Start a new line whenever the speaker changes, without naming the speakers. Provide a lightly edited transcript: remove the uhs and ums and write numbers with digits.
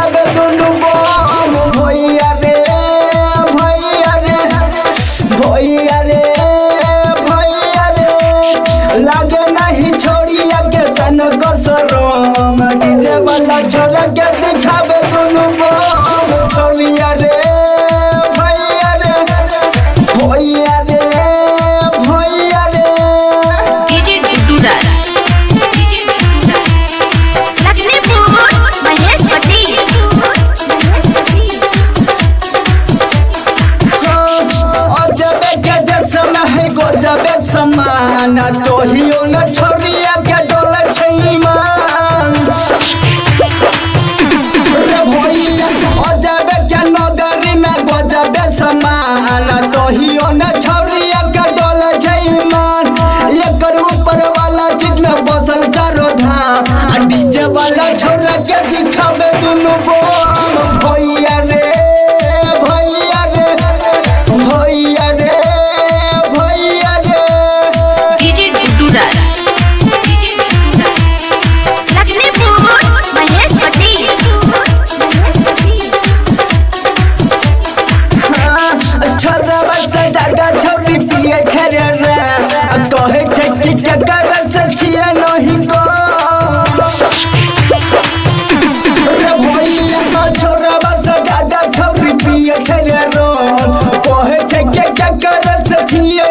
दिखावे दुनु बम भैया रे भैया रे भैया रे भैया रे लागे नहीं छोड़िया के तन कसरम डीजे वाला छोरा के दिखावे दुनु बम भैया रे भैया रे भैया रे भैया रे
डीजे गुड्डू राज लक्ष्मीपुर महेश पटेल
अजबे के देशम है गजबे समान तोहियो न छोड़िया के डोले छैमान रे भैया अजबे के नगरी में गजबे समान तोहियो न छोड़िया के डोले छैमान एकर ऊपर वाला चीज में बसल चारो धाम डीजे वाला छोरा के दिखावे दुनु बम भैया रे भैया रे भैया रे भैया रे
डीजे गुड्डू राज लक्ष्मीपुर महेश पटेल
छोरा से दादा छोरी पिए छरे रे कहे छै कि केकर से छिए नहीं को रे भैया छोरा से दादा छोरी पिए छरे रो कहे छै कि केकर से छिए